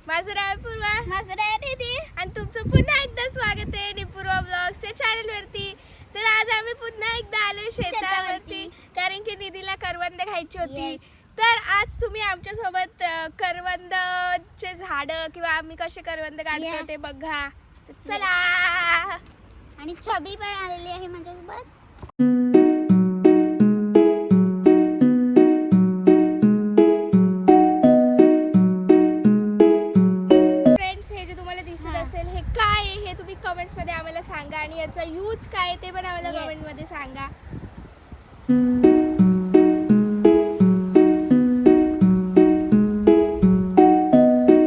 माझं नाव आहे पूर्वा. माझं नाव दीदी. आणि तुमचं पुन्हा एकदा स्वागत आहे निपूर्वा ब्लॉग्सच्या चॅनलवरती. तर आज आम्ही पुन्हा एकदा आलो शेतावरती कारण की दीदीला करवंद खायची होती. तर आज तुम्ही आमच्या सोबत करवंदचे झाडं किंवा आम्ही कसे करवंद काढतो ते बघा. चला. आणि छबी पण आलेली आहे माझ्यासोबत. असेल हे काय हे तुम्ही कमेंट्स मध्ये आम्हाला सांगा आणि याचा यूज काय ते पण आम्हाला कमेंट मध्ये सांगा.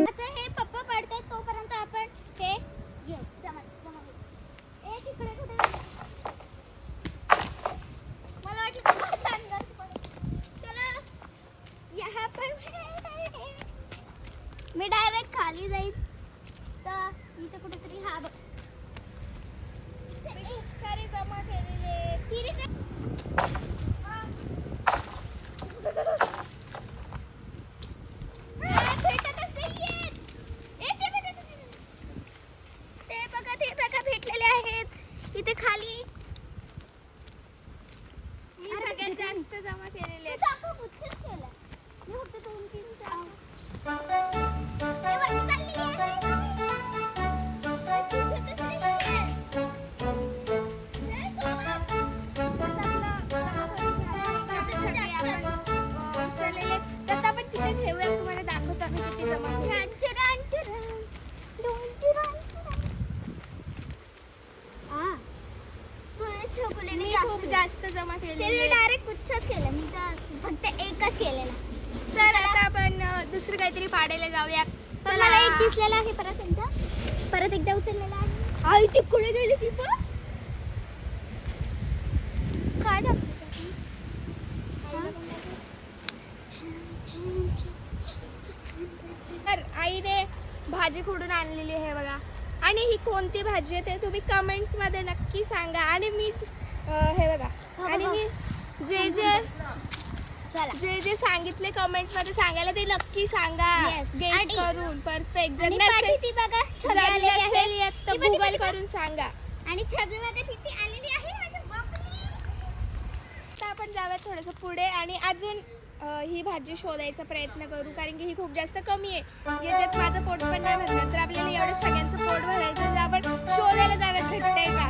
आता हे पप्पा पडतात तोपर्यंत आपण हे घेऊ. एक इकडे कुठे मला वाटलं तुम्हाला सांगा. चला यहाँ पर मी डायरेक्ट खाली जाईल. इथे कुठेतरी हा बघ खूप सारे जमा केलेले ते बघा भेटलेले आहेत इथे खाली. मी सगळ्यात जास्त जमा केलेले केला मी फक्त 2-3 खूप जास्त जमा केले. डायरेक्ट कुच्छच केलं मी तर फक्त एकच केलेला. तर आता आपण दुसरं काहीतरी पाडायला जाऊया. मला एक दिसलेला आहे परत एकदा उचललेला आहे. आई तिकडे गेली ती पण काय तर आईने भाजी खोडून आणलेली आहे बघा. आणि ही कोणती भाजी आहे ते तुम्ही कमेंट्स मध्ये नक्की सांगा. आणि मी हे बघा आणि मी जे सांगितले कमेंट्स मध्ये सांगायला ते नक्की सांगा. गेस करून परफेक्ट. जर नसेल येत तर गुगल करून सांगा. आणि छबी बघा तिथे आलेली आहे माझ्या बापरे. आता आपण जाऊया थोडंसं पुढे आणि अजून ही भाजी शोधायचा प्रयत्न करू कारण की ही खूप जास्त कमी आहे. याच्यात माझं पोट पण नाही भरणार तर आपल्याला एवढं सगळ्यांचं पोट भरायचं तर आपण शोधायला जाव्यात भेटतंय का.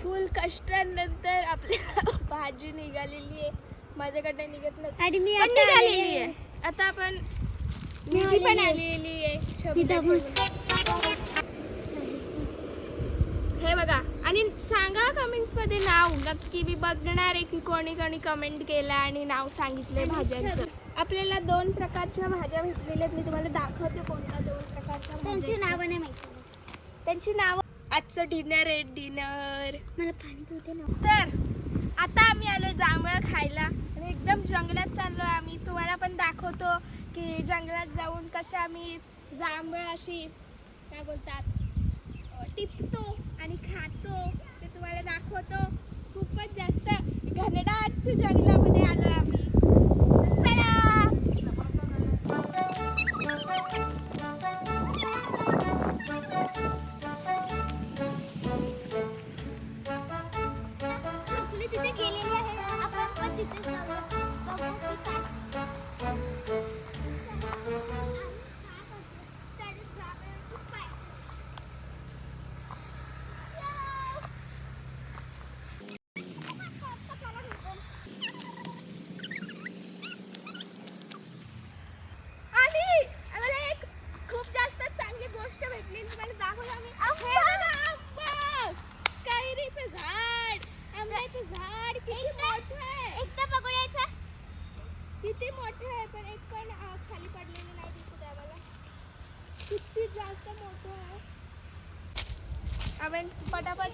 फुल कष्टानंतर आपल्याला भाजी निघालेली आहे. माझ्याकडे निघत नव्हती आणि मी पण निघालेली आहे. आता आपण निधी पण आलेली आहे. हे बघा आणि सांगा कमेंट्स मध्ये नाव नक्की. मी बघणार आहे की कोणी कोणी कमेंट केलं आणि नाव सांगितले भाज्यांचं. आपल्याला 2 प्रकारच्या भाज्या भेटलेल्या आहेत. मी तुम्हाला दाखवते कोणत्या 2 प्रकारच्या. त्यांची नावं नाही माहिती. त्यांची नाव. आजचं डिनर आहे डिनर. मला पाणी पिवते ना. तर आता आम्ही आलो जांभळं खायला आणि एकदम जंगलात चाललो आम्ही. तुम्हाला पण दाखवतो की जंगलात जाऊन कशा आम्ही जांभळं अशी काय बोलतात टिपतो आणि खातो ते तुम्हाला दाखवतो. खूपच जास्त घनदाट जंगलामध्ये आलो आम्ही. चला. तिथे गेलेली आहे आपण पण तिथे जाऊया. किती मोठे आहे पण एक पण खाली पडलेलं नाही दिसत आहे मला. किती जास्त मोठं आहे. आपण पटापट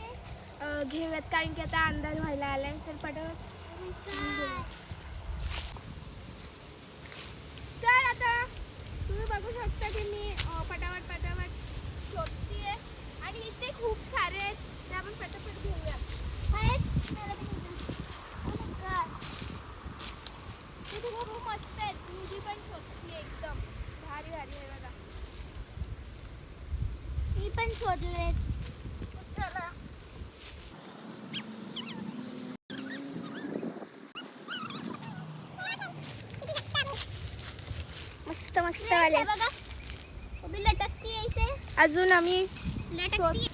घेऊयात कारण की आता अंधार व्हायला आलाय तर पटापट. तर आता तुम्ही बघू शकता की मी पटापट शोधतीये आणि इथे खूप सारे आहेत ते आपण पटापट घेऊया. इथे खूप मस्त आहेत. मुली पण शोधतीये एकदम भारी आहे बघा. मी पण शोधले. चला मस्त मस्त आले बघा उभी लटकती आहे इथे. अजून आम्ही लटकती.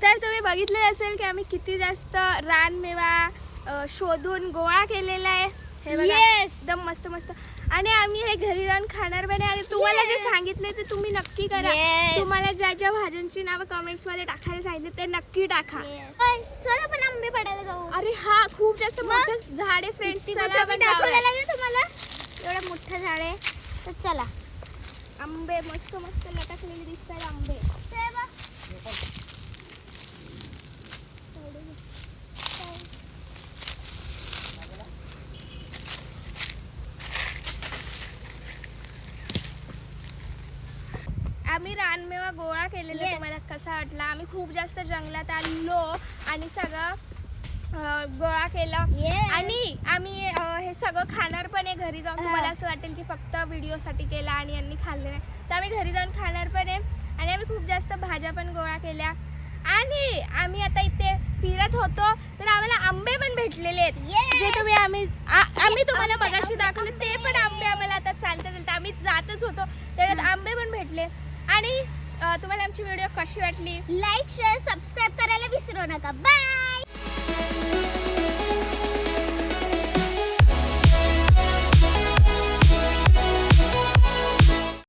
तर तुम्ही बघितले असेल की आम्ही किती जास्त रानमेवा शोधून गोळा केलेला आहे. हे बघा Yes. एकदम मस्त मस्त. आणि आम्ही हे घरी जाऊन खाणार पण आहे. आणि तुम्हाला जे सांगितले ते तुम्ही नक्की करा. Yes. तुम्हाला ज्या ज्या भाज्यांची नावं कमेंट्स मध्ये टाकायला सांगितले ते नक्की टाका. चल आपण आंबे पडायला जाऊ. अरे हा खूप जास्त मोठं झाड आहे फ्रेंड्स. चला आपण जाऊया. दाखवलेलं ना तुम्हाला एवढं मोठं झाड आहे तर चला. आंबे मस्त मस्त लटकलेले दिसतात आंबे. आम्ही रानमेवा गोळा केलेला. Yes. तुम्हाला कसा वाटला? आम्ही खूप जास्त जंगलात आलो आणि सगळं गोळा केलं. Yes. आणि आम्ही हे सगळं खाणार पण आहे घरी जाऊन. हा. तुम्हाला असं वाटेल की फक्त व्हिडिओसाठी केला आणि यांनी खाल्ले नाही, तर आम्ही घरी जाऊन खाणार पण आहे. आणि आम्ही खूप जास्त भाज्या पण गोळा केल्या. आणि आम्ही आता इथे फिरत होतो तर आम्हाला आंबे पण भेटलेले आहेत. Yes. जे तुम्ही आम्ही तुम्हाला मगाशी दाखवले ते पण आंबे आम्हाला आता चालता आम्ही जातच होतो त्याच्यात आंबे पण भेटले. आणि तुम्हाला आमची व्हिडिओ कशी वाटली? लाईक शेअर सबस्क्राईब करायला विसरू नका. बाय.